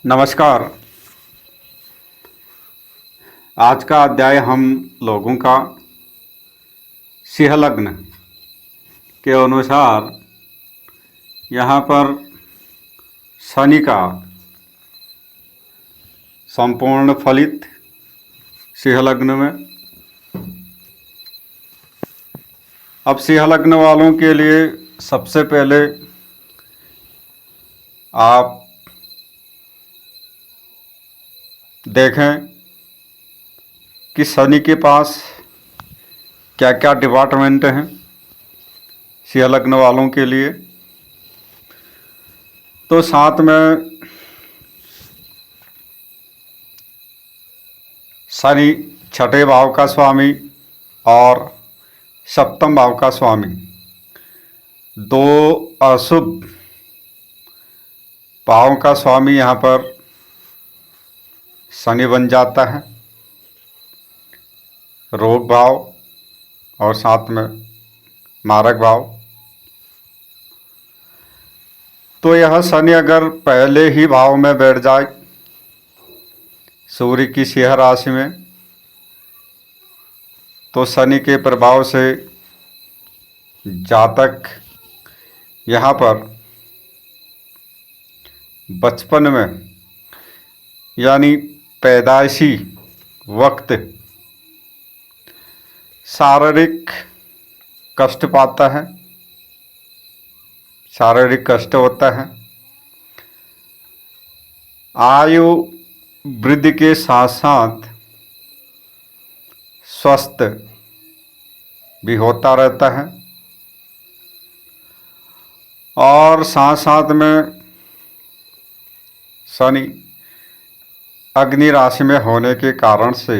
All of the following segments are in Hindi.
नमस्कार। आज का अध्याय हम लोगों का सिंह लग्न के अनुसार यहाँ पर शनि का संपूर्ण फलित सिंह लग्न में। अब सिंह लग्न वालों के लिए सबसे पहले आप देखें कि शनि के पास क्या क्या डिपार्टमेंट हैं सिंह लग्न वालों के लिए। तो साथ में शनि छठे भाव का स्वामी और सप्तम भाव का स्वामी, दो अशुभ भावों का स्वामी यहाँ पर शनि बन जाता है, रोग भाव और साथ में मारक भाव। तो यह शनि अगर पहले ही भाव में बैठ जाए सूर्य की सिंह राशि में, तो शनि के प्रभाव से जातक यहाँ पर बचपन में यानी पैदाइशी वक्त शारीरिक कष्ट पाता है, शारीरिक कष्ट होता है। आयु वृद्धि के साथ साथ स्वस्थ भी होता रहता है और साथ साथ में शनि अग्नि राशि में होने के कारण से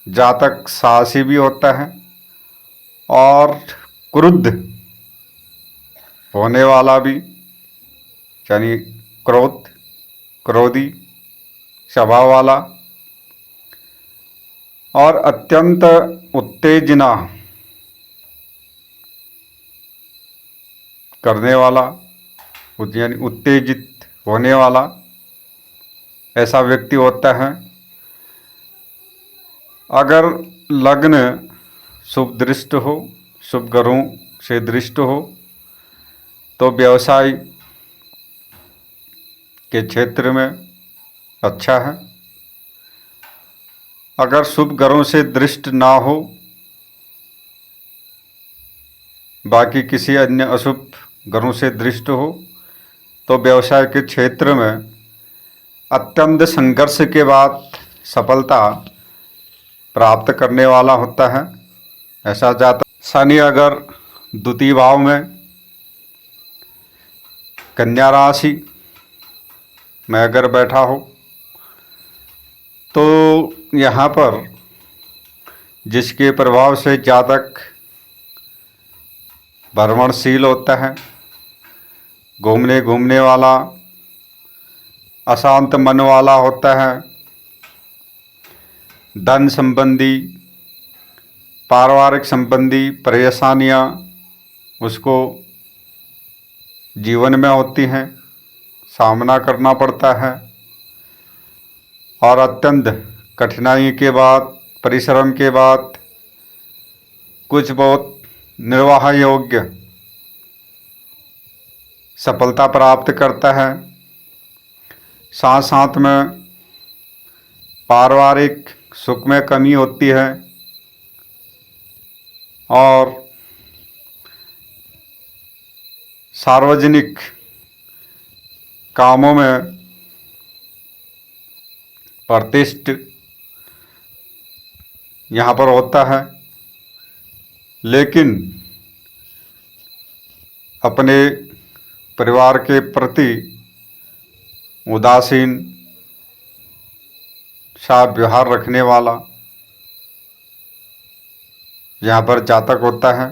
जातक साहसी भी होता है और क्रुद्ध होने वाला भी, यानी क्रोधी स्वभाव वाला और अत्यंत उत्तेजना करने वाला, यानी उत्तेजित होने वाला ऐसा व्यक्ति होता है। अगर लग्न शुभ दृष्ट हो, शुभ ग्रहों से दृष्ट हो, तो व्यवसाय के क्षेत्र में अच्छा है। अगर शुभ ग्रहों से दृष्ट ना हो, बाकी किसी अन्य अशुभ ग्रहों से दृष्ट हो, तो व्यवसाय के क्षेत्र में अत्यंत संघर्ष के बाद सफलता प्राप्त करने वाला होता है। ऐसा जाता शनि अगर द्वितीय भाव में कन्या राशि में अगर बैठा हो, तो यहाँ पर जिसके प्रभाव से जातक भ्रमणशील होता है, घूमने वाला, अशांत मन वाला होता है, धन संबंधी पारिवारिक संबंधी परेशानियाँ उसको जीवन में होती हैं, सामना करना पड़ता है और अत्यंत कठिनाई के बाद, परिश्रम के बाद कुछ बहुत निर्वाह योग्य सफलता प्राप्त करता है। साथ साथ में पारिवारिक सुख में कमी होती है और सार्वजनिक कामों में प्रतिष्ठ यहाँ पर होता है, लेकिन अपने परिवार के प्रति उदासीन सा व्यवहार रखने वाला यहाँ पर जातक होता है।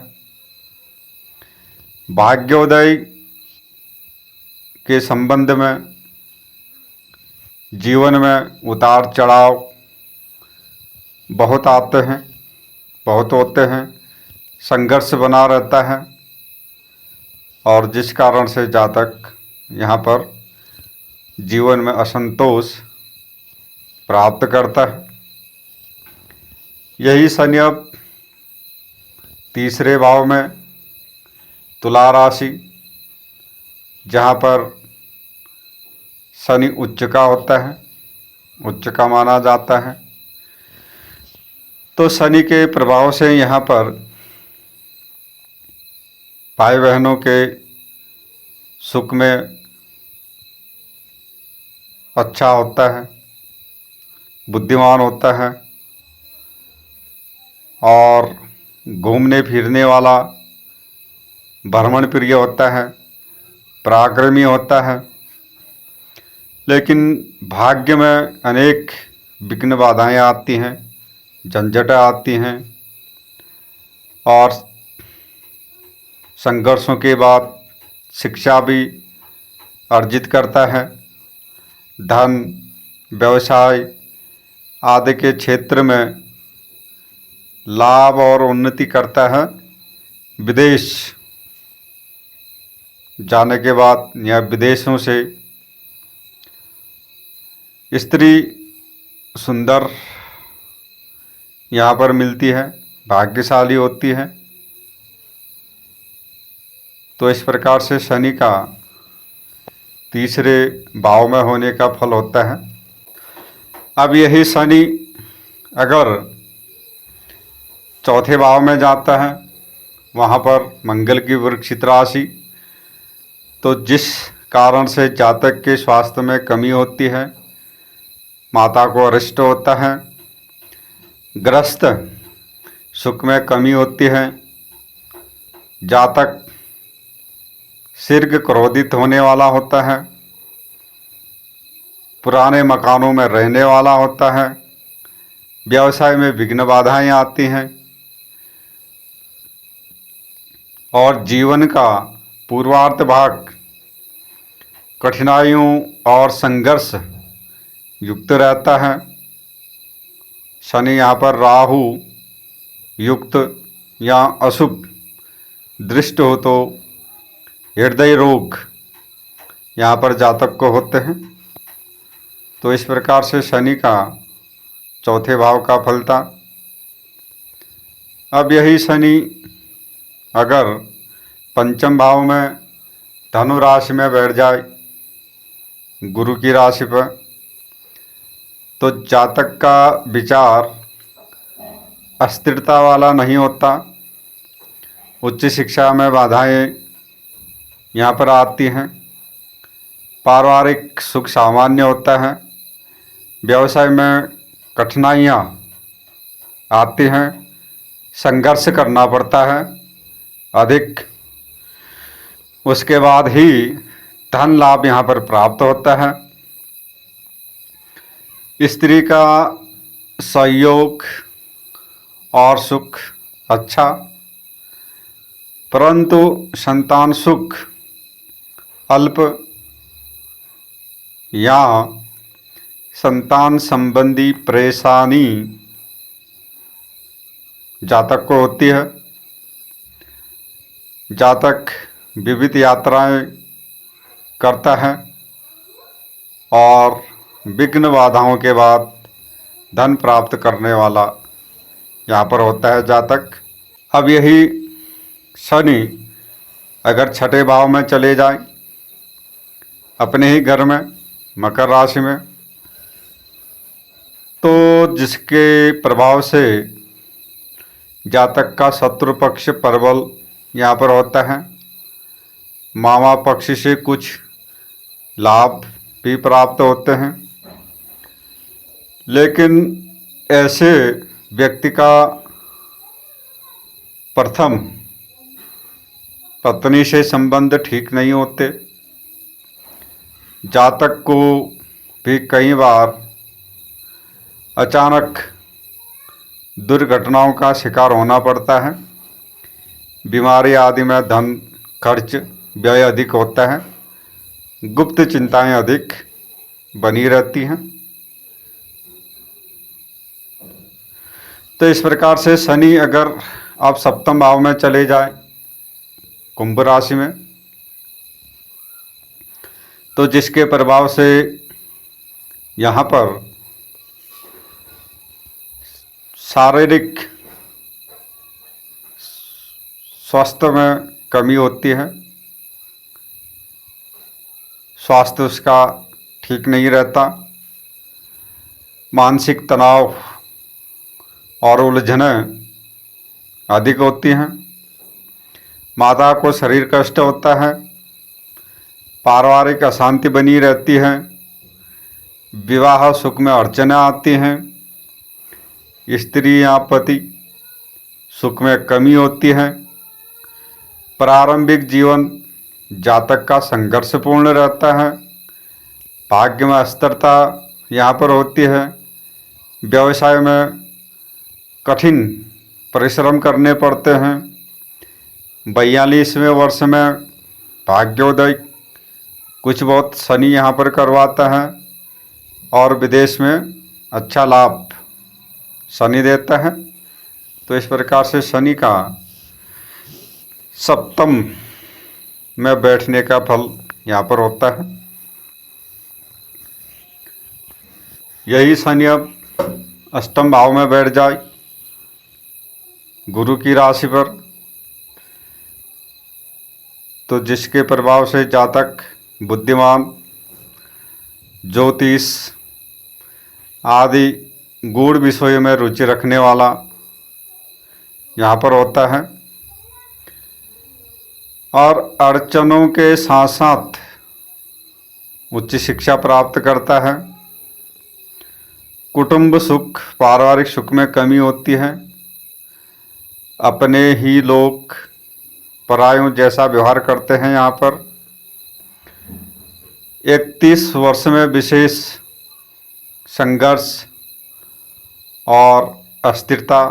भाग्योदय के संबंध में जीवन में उतार चढ़ाव बहुत आते हैं, बहुत होते हैं, संघर्ष बना रहता है और जिस कारण से जातक यहाँ पर जीवन में असंतोष प्राप्त करता है। यही शनि अब तीसरे भाव में तुला राशि, जहाँ पर शनि उच्च का होता है, उच्च का माना जाता है, तो शनि के प्रभाव से यहाँ पर भाई बहनों के सुख में अच्छा होता है, बुद्धिमान होता है और घूमने फिरने वाला, भ्रमण प्रिय होता है, पराक्रमी होता है। लेकिन भाग्य में अनेक विघ्न बाधाएं आती हैं, झंझटें आती हैं और संघर्षों के बाद शिक्षा भी अर्जित करता है। धन, व्यवसाय आदि के क्षेत्र में लाभ और उन्नति करता है। विदेश जाने के बाद या विदेशों से स्त्री सुंदर यहाँ पर मिलती है, भाग्यशाली होती है। तो इस प्रकार से शनि का तीसरे भाव में होने का फल होता है। अब यही शनि अगर चौथे भाव में जाता है, वहाँ पर मंगल की वृक्षित राशि, तो जिस कारण से जातक के स्वास्थ्य में कमी होती है, माता को अरिष्ट होता है, ग्रस्त सुख में कमी होती है, जातक शीघ्र क्रोधित होने वाला होता है, पुराने मकानों में रहने वाला होता है, व्यवसाय में विघ्न बाधाएं आती हैं और जीवन का पूर्वार्ध भाग कठिनाइयों और संघर्ष युक्त रहता है। शनि यहाँ पर राहु युक्त या अशुभ दृष्ट हो तो हृदय रोग यहाँ पर जातक को होते हैं। तो इस प्रकार से शनि का चौथे भाव का फल था। अब यही शनि अगर पंचम भाव में धनु राशि में बैठ जाए, गुरु की राशि पर, तो जातक का विचार अस्थिरता वाला नहीं होता। उच्च शिक्षा में बाधाएं यहाँ पर आती हैं, पारिवारिक सुख सामान्य होता है, व्यवसाय में कठिनाइयाँ आती हैं, संघर्ष करना पड़ता है अधिक, उसके बाद ही धन लाभ यहाँ पर प्राप्त होता है। स्त्री का सहयोग और सुख अच्छा, परंतु संतान सुख अल्प या संतान संबंधी परेशानी जातक को होती है। जातक विविध यात्राएं करता है और विघ्न बाधाओं के बाद धन प्राप्त करने वाला यहाँ पर होता है जातक। अब यही शनि अगर छठे भाव में चले जाए, अपने ही घर में मकर राशि में, तो जिसके प्रभाव से जातक का शत्रु पक्ष प्रबल यहाँ पर होता है। मामा पक्ष से कुछ लाभ भी प्राप्त होते हैं, लेकिन ऐसे व्यक्ति का प्रथम पत्नी से संबंध ठीक नहीं होते। जातक को भी कई बार अचानक दुर्घटनाओं का शिकार होना पड़ता है। बीमारी आदि में धन खर्च व्यय अधिक होता है, गुप्त चिंताएं अधिक बनी रहती हैं। तो इस प्रकार से शनि अगर आप सप्तम भाव में चले जाए, कुंभ राशि में, तो जिसके प्रभाव से यहाँ पर शारीरिक स्वास्थ्य में कमी होती है, स्वास्थ्य उसका ठीक नहीं रहता, मानसिक तनाव और उलझनें अधिक होती हैं, माता को शरीर कष्ट होता है, पारिवारिक अशांति बनी रहती है, विवाह सुख में अड़चनें आती हैं, स्त्री या पति सुख में कमी होती है, प्रारंभिक जीवन जातक का संघर्षपूर्ण रहता है, भाग्य में अस्थिरता यहाँ पर होती है, व्यवसाय में कठिन परिश्रम करने पड़ते हैं, 42वें वर्ष में भाग्योदय कुछ बहुत शनि यहाँ पर करवाता है और विदेश में अच्छा लाभ शनि देता है। तो इस प्रकार से शनि का सप्तम में बैठने का फल यहाँ पर होता है। यही शनि अब अष्टम भाव में बैठ जाए गुरु की राशि पर, तो जिसके प्रभाव से जातक बुद्धिमान, ज्योतिष आदि गूढ़ विषयों में रुचि रखने वाला यहाँ पर होता है और अड़चनों के साथ साथ उच्च शिक्षा प्राप्त करता है। कुटुंब सुख, पारिवारिक सुख में कमी होती है, अपने ही लोग परायों जैसा व्यवहार करते हैं। यहाँ पर 31 वर्ष में विशेष संघर्ष और अस्थिरता,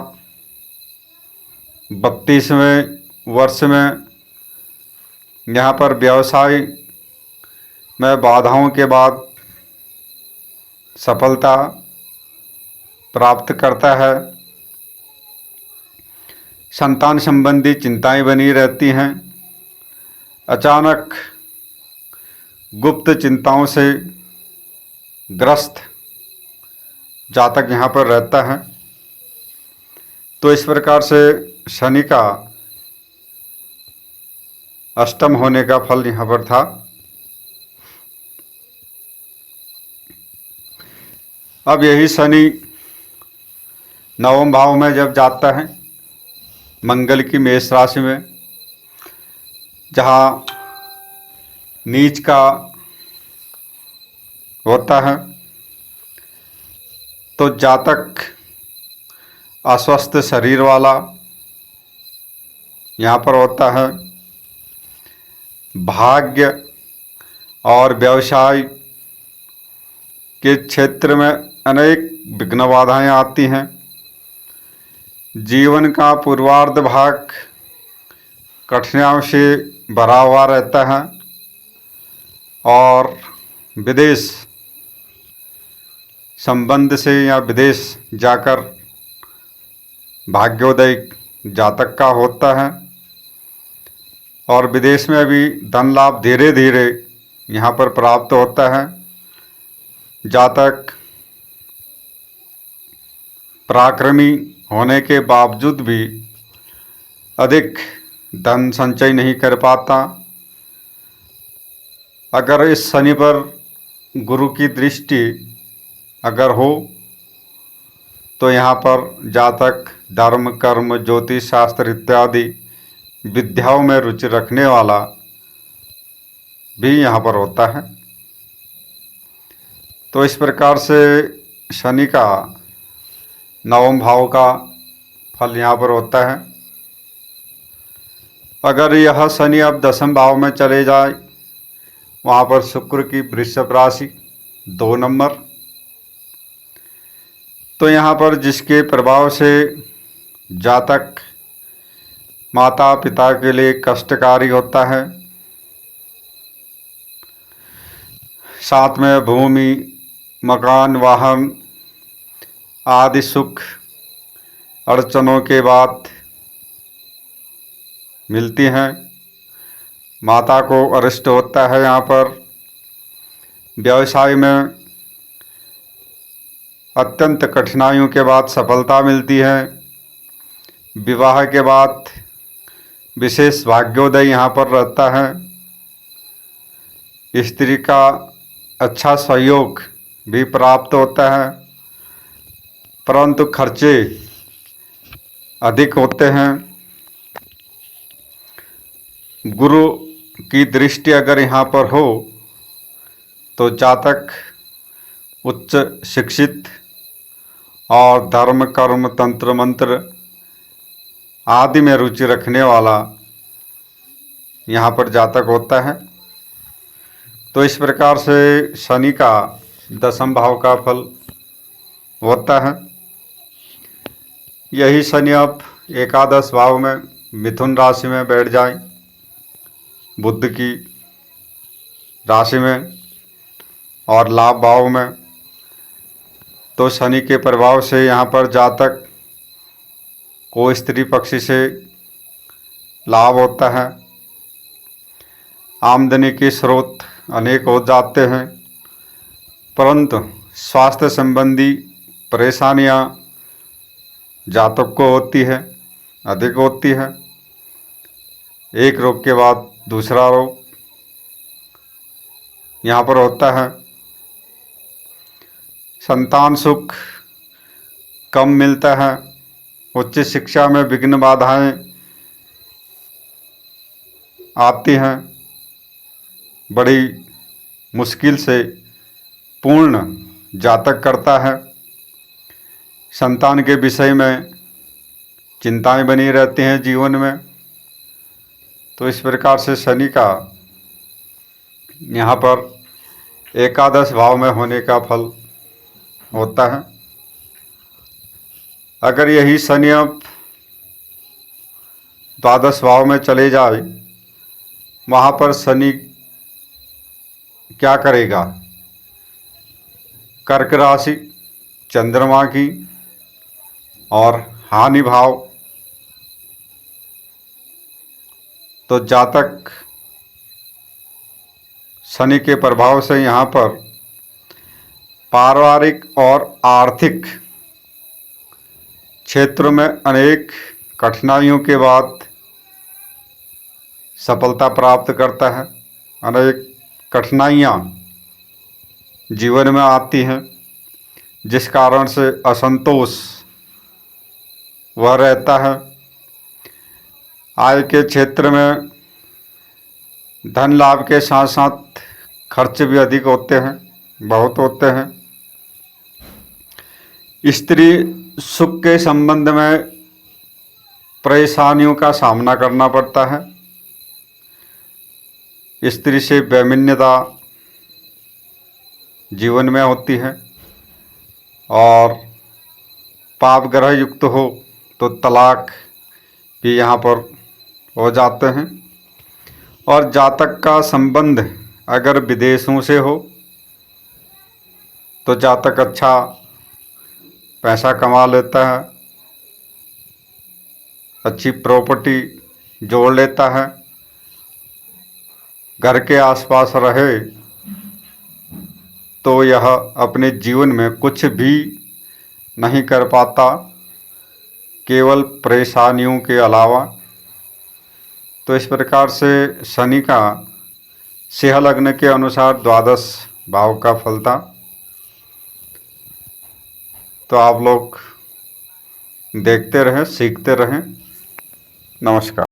32वें वर्ष में यहाँ पर व्यवसाय में बाधाओं के बाद सफलता प्राप्त करता है। संतान संबंधी चिंताएं बनी रहती हैं, अचानक गुप्त चिंताओं से ग्रस्त जातक यहाँ पर रहता है। तो इस प्रकार से शनि का अष्टम होने का फल यहाँ पर था। अब यही शनि नवम भाव में जब जाता है मंगल की मेष राशि में, जहाँ नीच का होता है, तो जातक अस्वस्थ शरीर वाला यहाँ पर होता है। भाग्य और व्यवसाय के क्षेत्र में अनेक विघ्न बाधाएं आती हैं। जीवन का पूर्वार्ध भाग कठिनाइयों से भरा हुआ रहता है और विदेश संबंध से या विदेश जाकर भाग्योदय जातक का होता है और विदेश में भी धन लाभ धीरे धीरे यहाँ पर प्राप्त होता है। जातक पराक्रमी होने के बावजूद भी अधिक धन संचय नहीं कर पाता। अगर इस शनि पर गुरु की दृष्टि अगर हो तो यहाँ पर जातक धर्म, कर्म, ज्योतिष शास्त्र इत्यादि विद्याओं में रुचि रखने वाला भी यहाँ पर होता है। तो इस प्रकार से शनि का नवम भाव का फल यहाँ पर होता है। अगर यह शनि अब दसम भाव में चले जाए, वहाँ पर शुक्र की वृषभ राशि 2 नंबर, तो यहाँ पर जिसके प्रभाव से जातक माता पिता के लिए कष्टकारी होता है, साथ में भूमि, मकान, वाहन आदि सुख अड़चनों के बाद मिलती हैं। माता को अरिष्ट होता है यहाँ पर, व्यवसाय में अत्यंत कठिनाइयों के बाद सफलता मिलती है। विवाह के बाद विशेष भाग्योदय यहाँ पर रहता है। स्त्री का अच्छा सहयोग भी प्राप्त होता है, परंतु खर्चे अधिक होते हैं। गुरु की दृष्टि अगर यहाँ पर हो तो जातक उच्च शिक्षित और धर्म कर्म तंत्र मंत्र आदि में रुचि रखने वाला यहाँ पर जातक होता है। तो इस प्रकार से शनि का दशम भाव का फल होता है। यही शनि अब एकादश भाव में मिथुन राशि में बैठ जाए, बुध की राशि में और लाभ भाव में, तो शनि के प्रभाव से यहाँ पर जातक को स्त्री पक्ष से लाभ होता है। आमदनी के स्रोत अनेक हो जाते हैं, परंतु स्वास्थ्य संबंधी परेशानियाँ जातक को होती है, अधिक होती है। एक रोग के बाद दूसरा रोग यहाँ पर होता है। संतान सुख कम मिलता है। उच्च शिक्षा में विघ्न बाधाएं आती हैं। बड़ी मुश्किल से पूर्ण जातक करता है। संतान के विषय में चिंताएं बनी रहती हैं जीवन में। तो इस प्रकार से शनि का यहाँ पर एकादश भाव में होने का फल होता है। अगर यही शनि अब द्वादश भाव में चले जाए, वहाँ पर शनि क्या करेगा? कर्क राशि चंद्रमा की और हानि भाव, तो जातक शनि के प्रभाव से यहाँ पर पारिवारिक और आर्थिक क्षेत्र में अनेक कठिनाइयों के बाद सफलता प्राप्त करता है। अनेक कठिनाइयाँ जीवन में आती हैं, जिस कारण से असंतोष वह रहता है। आय के क्षेत्र में धन लाभ के साथ साथ खर्च भी अधिक होते हैं, बहुत होते हैं। स्त्री सुख के संबंध में परेशानियों का सामना करना पड़ता है। स्त्री से वैमनस्यता जीवन में होती है, और पाप ग्रह युक्त हो तो तलाक भी यहाँ पर हो जाते हैं। और जातक का संबंध अगर विदेशों से हो तो जातक अच्छा पैसा कमा लेता है, अच्छी प्रॉपर्टी जोड़ लेता है। घर के आसपास रहे तो यह अपने जीवन में कुछ भी नहीं कर पाता, केवल परेशानियों के अलावा। तो इस प्रकार से शनि का सिंह लग्न के अनुसार द्वादश भाव का फल था। तो आप लोग देखते रहें, सीखते रहें। नमस्कार।